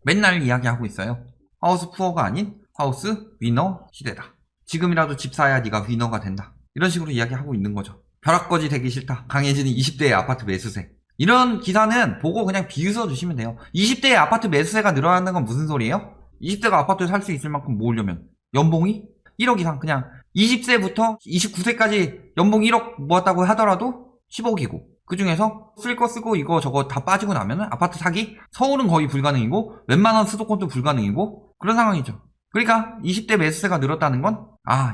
맨날 이야기하고 있어요. 하우스 푸어가 아닌 하우스 위너 시대다. 지금이라도 집 사야 네가 위너가 된다. 이런 식으로 이야기하고 있는 거죠. 벼락거지 되기 싫다. 강해진이 20대의 아파트 매수세. 이런 기사는 보고 그냥 비웃어 주시면 돼요. 20대의 아파트 매수세가 늘어나는 건 무슨 소리예요? 20대가 아파트를 살 수 있을 만큼 모으려면 연봉이 1억 이상, 그냥 20세부터 29세까지 연봉 1억 모았다고 하더라도 10억이고, 그 중에서 쓸 거 쓰고 이거 저거 다 빠지고 나면은 아파트 사기? 서울은 거의 불가능이고 웬만한 수도권도 불가능이고 그런 상황이죠. 그러니까 20대 매수세가 늘었다는 건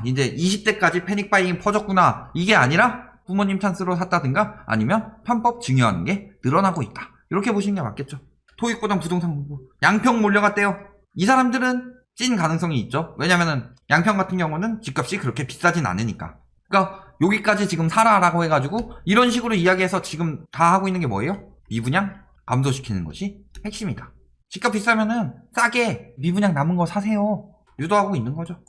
이제 20대까지 패닉바이잉 퍼졌구나, 이게 아니라 부모님 찬스로 샀다든가 아니면 편법 증여하는 게 늘어나고 있다, 이렇게 보시는 게 맞겠죠. 토익고당 부동산 공부 양평 몰려갔대요. 이 사람들은 찐 가능성이 있죠. 왜냐면은 양평 같은 경우는 집값이 그렇게 비싸진 않으니까. 그러니까 여기까지 지금 사라라고 해가지고 이런 식으로 이야기해서 지금 다 하고 있는 게 뭐예요? 미분양 감소시키는 것이 핵심이다. 집값 비싸면은 싸게 미분양 남은 거 사세요, 유도하고 있는 거죠.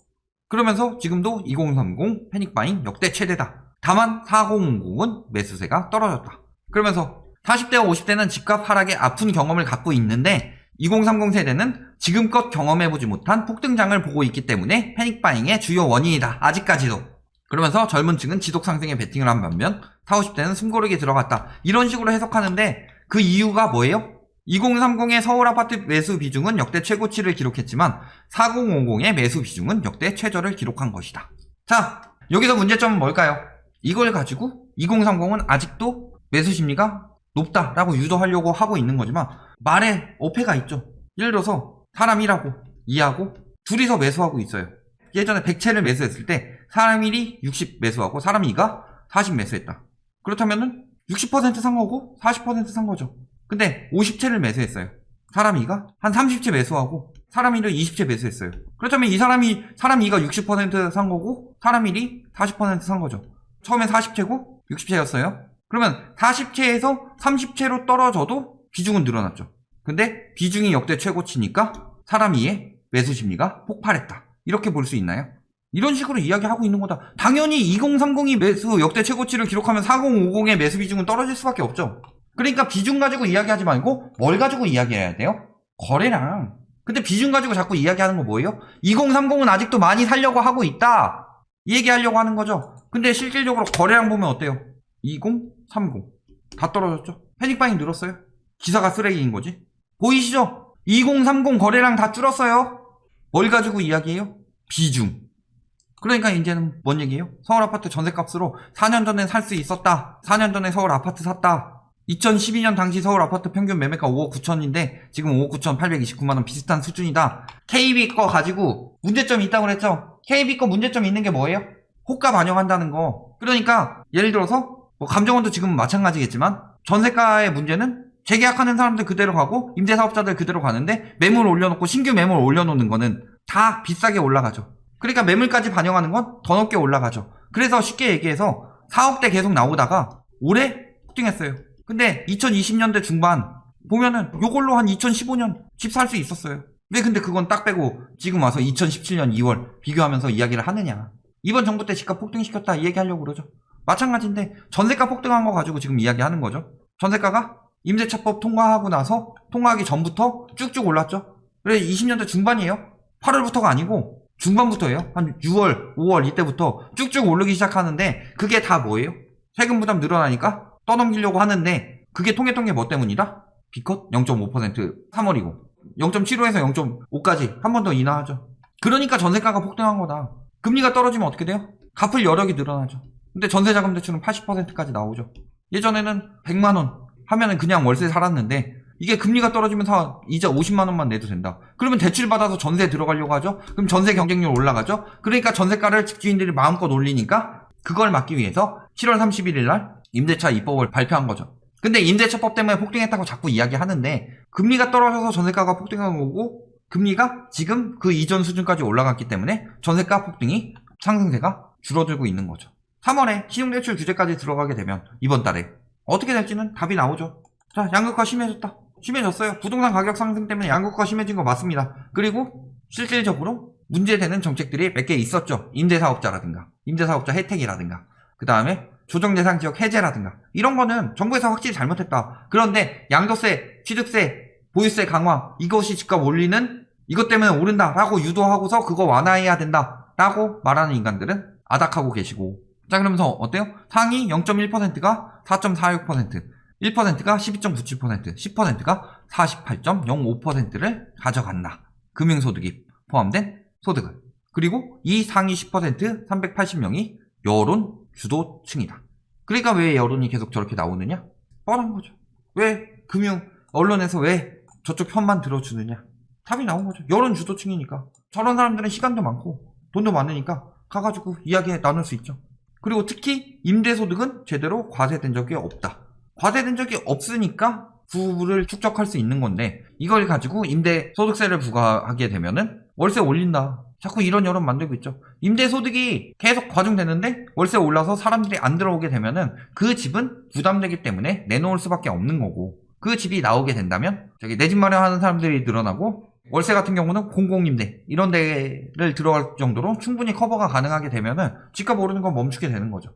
그러면서 지금도 2030 패닉바잉 역대 최대다. 다만 4050은 매수세가 떨어졌다. 그러면서 40대와 50대는 집값 하락에 아픈 경험을 갖고 있는데 2030 세대는 지금껏 경험해보지 못한 폭등장을 보고 있기 때문에 패닉바잉의 주요 원인이다, 아직까지도. 그러면서 젊은 층은 지속 상승에 베팅을 한 반면 40, 50대는 숨고르게 들어갔다, 이런 식으로 해석하는데 그 이유가 뭐예요? 2030의 서울 아파트 매수 비중은 역대 최고치를 기록했지만 4050의 매수 비중은 역대 최저를 기록한 것이다. 자, 여기서 문제점은 뭘까요? 이걸 가지고 2030은 아직도 매수 심리가 높다라고 유도하려고 하고 있는 거지만 말에 어폐가 있죠. 예를 들어서 사람 1하고 2하고 둘이서 매수하고 있어요. 예전에 100채를 매수했을 때 사람 1이 60 매수하고 사람 2가 40 매수했다. 그렇다면은 60% 산 거고 40% 산 거죠. 근데 50채를 매수했어요. 사람 2가 한 30채 매수하고 사람 1을 20채 매수했어요. 그렇다면 사람 2가 60% 산 거고 사람 1이 40% 산 거죠. 처음엔 40채고 60채였어요. 그러면 40채에서 30채로 떨어져도 비중은 늘어났죠. 근데 비중이 역대 최고치니까 사람 2의 매수 심리가 폭발했다, 이렇게 볼 수 있나요? 이런 식으로 이야기하고 있는 거다. 당연히 2030이 매수 역대 최고치를 기록하면 4050의 매수 비중은 떨어질 수밖에 없죠. 그러니까 비중 가지고 이야기하지 말고 뭘 가지고 이야기해야 돼요? 거래량. 근데 비중 가지고 자꾸 이야기하는 거 뭐예요? 2030은 아직도 많이 살려고 하고 있다, 이 얘기하려고 하는 거죠. 근데 실질적으로 거래량 보면 어때요? 2030 다 떨어졌죠. 패닉바잉 늘었어요. 기사가 쓰레기인 거지. 보이시죠? 2030 거래량 다 줄었어요. 뭘 가지고 이야기해요? 비중. 그러니까 이제는 뭔 얘기예요? 서울 아파트 전세값으로 4년 전에 살 수 있었다, 4년 전에 서울 아파트 샀다. 2012년 당시 서울 아파트 평균 매매가 5억 9천인데 지금 5억 9천 829만원 비슷한 수준이다. KB 거 가지고 문제점이 있다고 그랬죠? KB 거 문제점이 있는 게 뭐예요? 호가 반영한다는 거. 그러니까 예를 들어서 감정원도 지금 마찬가지겠지만 전세가의 문제는 재계약하는 사람들 그대로 가고 임대사업자들 그대로 가는데 매물 올려놓고 신규 매물 올려놓는 거는 다 비싸게 올라가죠. 그러니까 매물까지 반영하는 건 더 높게 올라가죠. 그래서 쉽게 얘기해서 4억대 계속 나오다가 올해 폭등했어요. 근데 2020년대 중반 보면은 요걸로 한 2015년 집 살 수 있었어요. 왜 근데 그건 딱 빼고 지금 와서 2017년 2월 비교하면서 이야기를 하느냐. 이번 정부 때 집값 폭등시켰다, 이 얘기하려고 그러죠. 마찬가지인데 전세가 폭등한 거 가지고 지금 이야기하는 거죠. 전세가가 임대차법 통과하고 나서 통과하기 전부터 쭉쭉 올랐죠. 그래 20년대 중반이에요. 8월부터가 아니고 중반부터예요. 한 6월, 5월 이때부터 쭉쭉 오르기 시작하는데 그게 다 뭐예요? 세금 부담 늘어나니까 떠넘기려고 하는데 그게 통했던 게 뭐 때문이다? B컷 0.5% 3월이고 0.75에서 0.5까지 한 번 더 인하하죠. 그러니까 전세가가 폭등한 거다. 금리가 떨어지면 어떻게 돼요? 갚을 여력이 늘어나죠. 근데 전세자금 대출은 80%까지 나오죠. 예전에는 100만원 하면은 그냥 월세 살았는데 이게 금리가 떨어지면서 이자 50만원만 내도 된다. 그러면 대출 받아서 전세 들어가려고 하죠. 그럼 전세 경쟁률 올라가죠. 그러니까 전세가를 집주인들이 마음껏 올리니까 그걸 막기 위해서 7월 31일 날 임대차 입법을 발표한 거죠. 근데 임대차법 때문에 폭등했다고 자꾸 이야기하는데 금리가 떨어져서 전세가가 폭등한 거고 금리가 지금 그 이전 수준까지 올라갔기 때문에 전세가 폭등이 상승세가 줄어들고 있는 거죠. 3월에 신용대출 규제까지 들어가게 되면 이번 달에 어떻게 될지는 답이 나오죠. 자, 양극화 심해졌어요. 부동산 가격 상승 때문에 양극화 심해진 거 맞습니다. 그리고 실질적으로 문제되는 정책들이 몇 개 있었죠. 임대사업자라든가 임대사업자 혜택이라든가 그 다음에 조정대상 지역 해제라든가 이런 거는 정부에서 확실히 잘못했다. 그런데 양도세, 취득세 보유세 강화, 이것이 집값 올리는, 이것 때문에 오른다라고 유도하고서 그거 완화해야 된다라고 말하는 인간들은 아닥하고 계시고, 자, 그러면서 어때요? 상위 0.1%가 4.46%, 1%가 12.97%, 10%가 48.05%를 가져간다. 금융소득이 포함된 소득을. 그리고 이 상위 10% 380명이 여론 주도층이다. 그러니까 왜 여론이 계속 저렇게 나오느냐? 뻔한 거죠. 왜 언론에서 왜 저쪽 편만 들어주느냐? 답이 나온 거죠. 여론 주도층이니까. 저런 사람들은 시간도 많고 돈도 많으니까 가가지고 이야기 나눌 수 있죠. 그리고 특히 임대소득은 제대로 과세된 적이 없다. 과세된 적이 없으니까 부를 축적할 수 있는 건데, 이걸 가지고 임대소득세를 부과하게 되면은 월세 올린다. 자꾸 이런 여론 만들고 있죠. 임대소득이 계속 과중되는데 월세 올라서 사람들이 안 들어오게 되면은 그 집은 부담되기 때문에 내놓을 수밖에 없는 거고, 그 집이 나오게 된다면 저기 내 집 마련하는 사람들이 늘어나고, 월세 같은 경우는 공공임대 이런 데를 들어갈 정도로 충분히 커버가 가능하게 되면은 집값 오르는 건 멈추게 되는 거죠.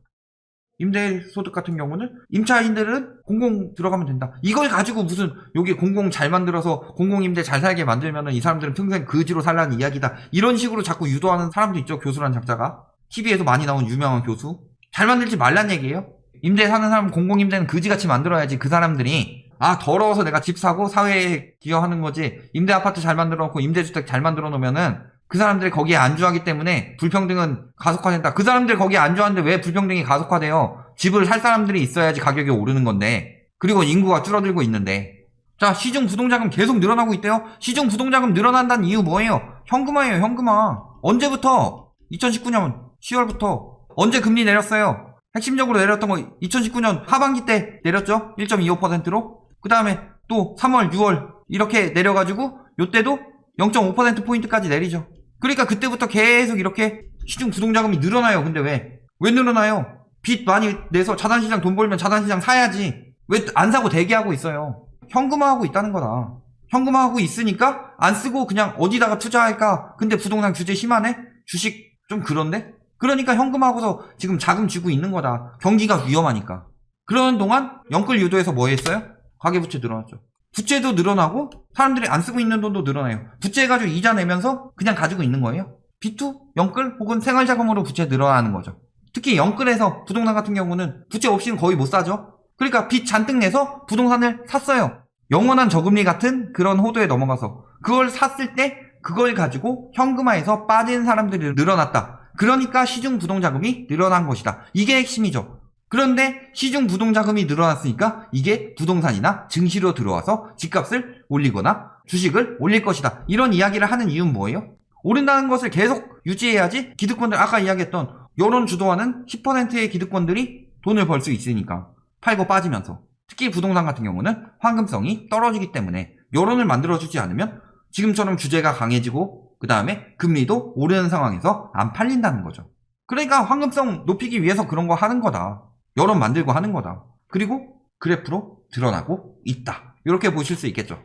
임대소득 같은 경우는 임차인들은 공공 들어가면 된다. 이걸 가지고 무슨 여기 공공 잘 만들어서 공공임대 잘 살게 만들면은 이 사람들은 평생 그지로 살라는 이야기다. 이런 식으로 자꾸 유도하는 사람도 있죠. 교수란 작자가. TV에서 많이 나온 유명한 교수. 잘 만들지 말란 얘기예요. 임대 사는 사람 공공임대는 그지같이 만들어야지 그 사람들이 더러워서 내가 집 사고 사회에 기여하는 거지, 임대 아파트 잘 만들어 놓고 임대주택 잘 만들어 놓으면은 그 사람들이 거기에 안주하기 때문에 불평등은 가속화된다. 그 사람들이 거기에 안주하는데 왜 불평등이 가속화돼요? 집을 살 사람들이 있어야지 가격이 오르는 건데. 그리고 인구가 줄어들고 있는데. 자, 시중 부동자금 계속 늘어나고 있대요. 시중 부동자금 늘어난다는 이유 뭐예요? 현금화예요, 현금화. 언제부터? 2019년 10월부터. 언제 금리 내렸어요? 핵심적으로 내렸던 거 2019년 하반기 때 내렸죠? 1.25%로. 그 다음에 또 3월, 6월 이렇게 내려가지고 요때도 0.5%포인트까지 내리죠. 그러니까 그때부터 계속 이렇게 시중 부동자금이 늘어나요. 근데 왜 늘어나요? 빚 많이 내서 자산시장 돈 벌면 자산시장 사야지. 왜 안 사고 대기하고 있어요? 현금화하고 있다는 거다. 현금화하고 있으니까 안 쓰고 그냥 어디다가 투자할까? 근데 부동산 규제 심하네? 주식 좀 그런데? 그러니까 현금화하고서 지금 자금 쥐고 있는 거다. 경기가 위험하니까. 그러는 동안 영끌 유도에서 뭐 했어요? 가계부채 늘어났죠. 부채도 늘어나고 사람들이 안 쓰고 있는 돈도 늘어나요. 부채해가지고 이자 내면서 그냥 가지고 있는 거예요. B2, 영끌 혹은 생활자금으로 부채 늘어나는 거죠. 특히 영끌에서 부동산 같은 경우는 부채 없이는 거의 못 사죠. 그러니까 빚 잔뜩 내서 부동산을 샀어요. 영원한 저금리 같은 그런 호도에 넘어가서 그걸 샀을 때 그걸 가지고 현금화해서 빠진 사람들이 늘어났다. 그러니까 시중 부동자금이 늘어난 것이다. 이게 핵심이죠. 그런데 시중 부동자금이 늘어났으니까 이게 부동산이나 증시로 들어와서 집값을 올리거나 주식을 올릴 것이다. 이런 이야기를 하는 이유는 뭐예요? 오른다는 것을 계속 유지해야지 기득권들, 아까 이야기했던 여론 주도하는 10%의 기득권들이 돈을 벌 수 있으니까. 팔고 빠지면서. 특히 부동산 같은 경우는 황금성이 떨어지기 때문에 여론을 만들어주지 않으면 지금처럼 규제가 강해지고 그 다음에 금리도 오르는 상황에서 안 팔린다는 거죠. 그러니까 황금성 높이기 위해서 그런 거 하는 거다. 여론 만들고 하는 거다. 그리고 그래프로 드러나고 있다. 이렇게 보실 수 있겠죠.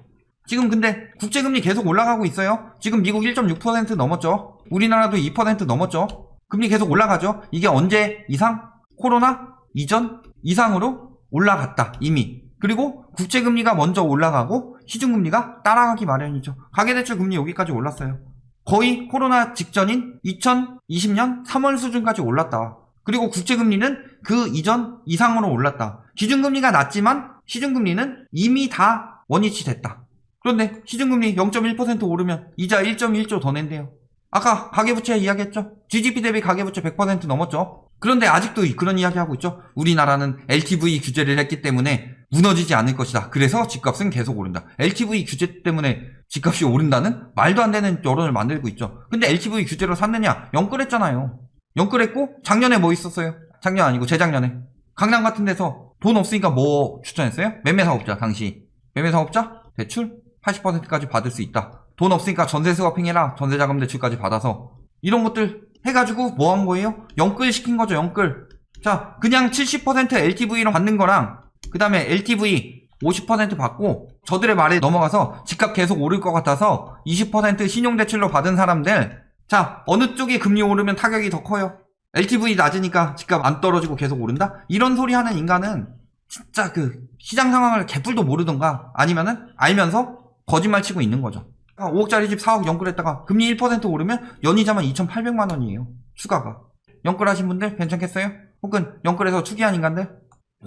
지금 근데 국제금리 계속 올라가고 있어요. 지금 미국 1.6% 넘었죠. 우리나라도 2% 넘었죠. 금리 계속 올라가죠. 이게 언제 이상? 코로나 이전 이상으로 올라갔다. 이미. 그리고 국제금리가 먼저 올라가고 시중금리가 따라가기 마련이죠. 가계대출 금리 여기까지 올랐어요. 거의 코로나 직전인 2020년 3월 수준까지 올랐다. 그리고 국제금리는 그 이전 이상으로 올랐다. 기준금리가 낮지만 시중금리는 이미 다 원위치 됐다. 그런데 시중금리 0.1% 오르면 이자 1.1조 더 낸대요. 아까 가계부채 이야기했죠. GDP 대비 가계부채 100% 넘었죠. 그런데 아직도 그런 이야기하고 있죠. 우리나라는 LTV 규제를 했기 때문에 무너지지 않을 것이다. 그래서 집값은 계속 오른다. LTV 규제 때문에 집값이 오른다는 말도 안 되는 여론을 만들고 있죠. 근데 LTV 규제로 샀느냐? 영끌했잖아요. 영끌했고 작년에 뭐 있었어요? 작년 아니고 재작년에 강남 같은 데서 돈 없으니까 뭐 추천했어요? 매매사업자. 당시 매매사업자 대출 80%까지 받을 수 있다. 돈 없으니까 전세 스와핑해라. 전세자금 대출까지 받아서 이런 것들 해가지고 뭐 한 거예요? 영끌 시킨 거죠. 영끌. 자, 그냥 70% LTV로 받는 거랑 그 다음에 LTV 50% 받고 저들의 말에 넘어가서 집값 계속 오를 것 같아서 20% 신용대출로 받은 사람들, 자, 어느 쪽이 금리 오르면 타격이 더 커요? LTV 낮으니까 집값 안 떨어지고 계속 오른다? 이런 소리 하는 인간은 진짜 그 시장 상황을 개뿔도 모르던가 아니면은 알면서 거짓말 치고 있는 거죠. 5억짜리 집 4억 연끌했다가 금리 1% 오르면 연이자만 2,800만 원이에요. 추가가. 연끌하신 분들 괜찮겠어요? 혹은 연끌해서 투기한 인간들?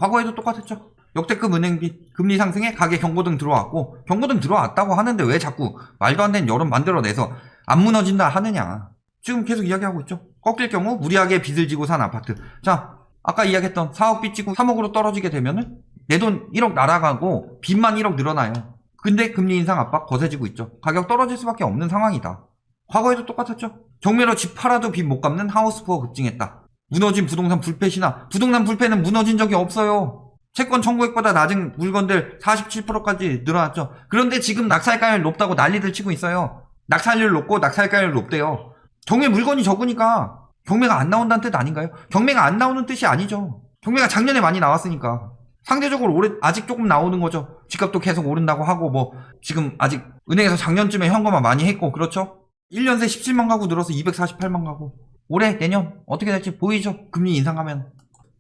과거에도 똑같았죠. 역대급 은행비, 금리 상승에 가계 경고등 들어왔고, 경고등 들어왔다고 하는데 왜 자꾸 말도 안 되는 여론 만들어내서 안 무너진다 하느냐. 지금 계속 이야기하고 있죠. 꺾일 경우 무리하게 빚을 지고 산 아파트. 자, 아까 이야기했던 4억 빚 지고 3억으로 떨어지게 되면은 내 돈 1억 날아가고 빚만 1억 늘어나요. 근데 금리 인상 압박 거세지고 있죠. 가격 떨어질 수밖에 없는 상황이다. 과거에도 똑같았죠. 경매로 집 팔아도 빚 못 갚는 하우스푸어 급증했다. 무너진 부동산 불패시나 부동산 불패는 무너진 적이 없어요. 채권 청구액보다 낮은 물건들 47%까지 늘어났죠. 그런데 지금 낙찰가율 높다고 난리들 치고 있어요. 낙찰률 높고 낙찰가율 높대요. 경매 물건이 적으니까 경매가 안 나온다는 뜻 아닌가요? 경매가 안 나오는 뜻이 아니죠. 경매가 작년에 많이 나왔으니까 상대적으로 올해 아직 조금 나오는 거죠. 집값도 계속 오른다고 하고 뭐 지금 아직 은행에서 작년쯤에 현금화 많이 했고 그렇죠. 1년 새 17만 가구 늘어서 248만 가구. 올해 내년 어떻게 될지 보이죠. 금리 인상하면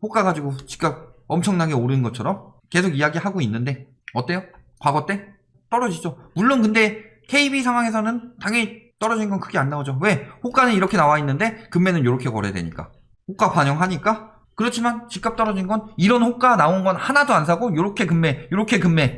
호가 가지고 집값 엄청나게 오르는 것처럼 계속 이야기하고 있는데 어때요? 과거 때 떨어지죠. 물론 근데 KB 상황에서는 당연히 떨어진 건 크게 안 나오죠. 왜? 호가는 이렇게 나와 있는데 금매는 이렇게 거래되니까 호가 반영하니까. 그렇지만 집값 떨어진 건 이런 호가 나온 건 하나도 안 사고 요렇게 금매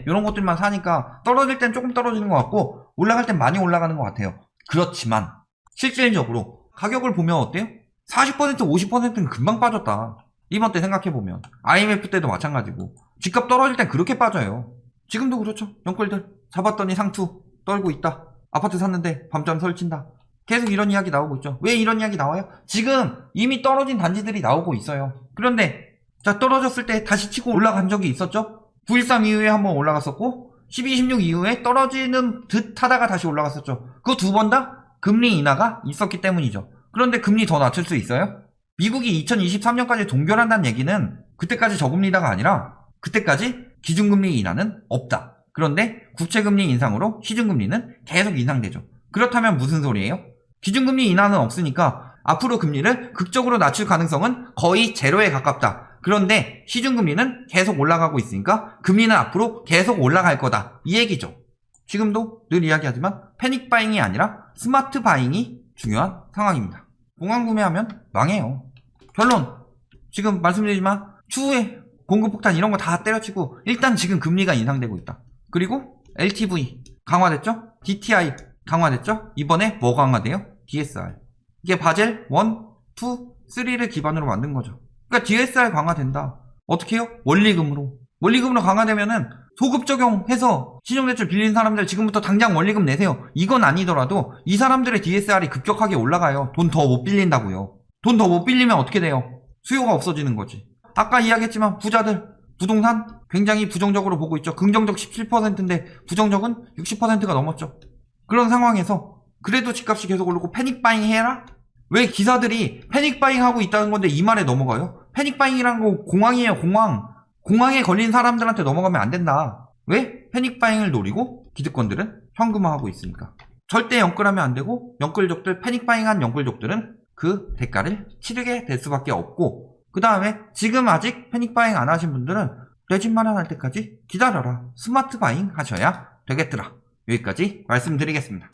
이런 것들만 사니까 떨어질 땐 조금 떨어지는 것 같고 올라갈 땐 많이 올라가는 것 같아요. 그렇지만 실질적으로 가격을 보면 어때요? 40% 50%는 금방 빠졌다. 이번 때 생각해보면 IMF 때도 마찬가지고 집값 떨어질 땐 그렇게 빠져요. 지금도 그렇죠. 연끌들 잡았더니 상투 떨고 있다. 아파트 샀는데 밤잠 설친다. 계속 이런 이야기 나오고 있죠. 왜 이런 이야기 나와요? 지금 이미 떨어진 단지들이 나오고 있어요. 그런데 자 떨어졌을 때 다시 치고 올라간 적이 있었죠. 9.13 이후에 한번 올라갔었고 12.16 이후에 떨어지는 듯 하다가 다시 올라갔었죠. 그 두 번 다 금리 인하가 있었기 때문이죠. 그런데 금리 더 낮출 수 있어요? 미국이 2023년까지 동결한다는 얘기는 그때까지 저금리다가 아니라 그때까지 기준금리 인하는 없다. 그런데 국채금리 인상으로 시중금리는 계속 인상되죠. 그렇다면 무슨 소리예요? 기준금리 인하는 없으니까 앞으로 금리를 극적으로 낮출 가능성은 거의 제로에 가깝다. 그런데 시중금리는 계속 올라가고 있으니까 금리는 앞으로 계속 올라갈 거다. 이 얘기죠. 지금도 늘 이야기하지만 패닉 바잉이 아니라 스마트 바잉이 중요한 상황입니다. 공항 구매하면 망해요. 결론. 지금 말씀드리지만 추후에 공급 폭탄 이런 거 다 때려치고 일단 지금 금리가 인상되고 있다. 그리고 LTV 강화됐죠? DTI 강화됐죠? 이번에 뭐 강화돼요? DSR. 이게 바젤 1, 2, 3를 기반으로 만든 거죠. 그러니까 DSR 강화된다. 어떻게 해요? 원리금으로 강화되면은 소급 적용해서 신용대출 빌린 사람들 지금부터 당장 원리금 내세요. 이건 아니더라도 이 사람들의 DSR이 급격하게 올라가요. 돈 더 못 빌린다고요. 돈 더 못 빌리면 어떻게 돼요? 수요가 없어지는 거지. 아까 이야기했지만 부자들 부동산 굉장히 부정적으로 보고 있죠. 긍정적 17%인데 부정적은 60%가 넘었죠. 그런 상황에서 그래도 집값이 계속 오르고 패닉바잉 해라? 왜 기사들이 패닉바잉 하고 있다는 건데 이 말에 넘어가요? 패닉바잉이라는 거 공황이에요. 공황에 걸린 사람들한테 넘어가면 안 된다. 왜? 패닉바잉을 노리고 기득권들은 현금화하고 있으니까. 절대 연끌하면 안 되고 연끌족들 패닉바잉한 연끌족들은 그 대가를 치르게 될 수밖에 없고 그 다음에 지금 아직 패닉바잉 안 하신 분들은 내 집 마련할 때까지 기다려라. 스마트 바잉 하셔야 되겠더라. 여기까지 말씀드리겠습니다.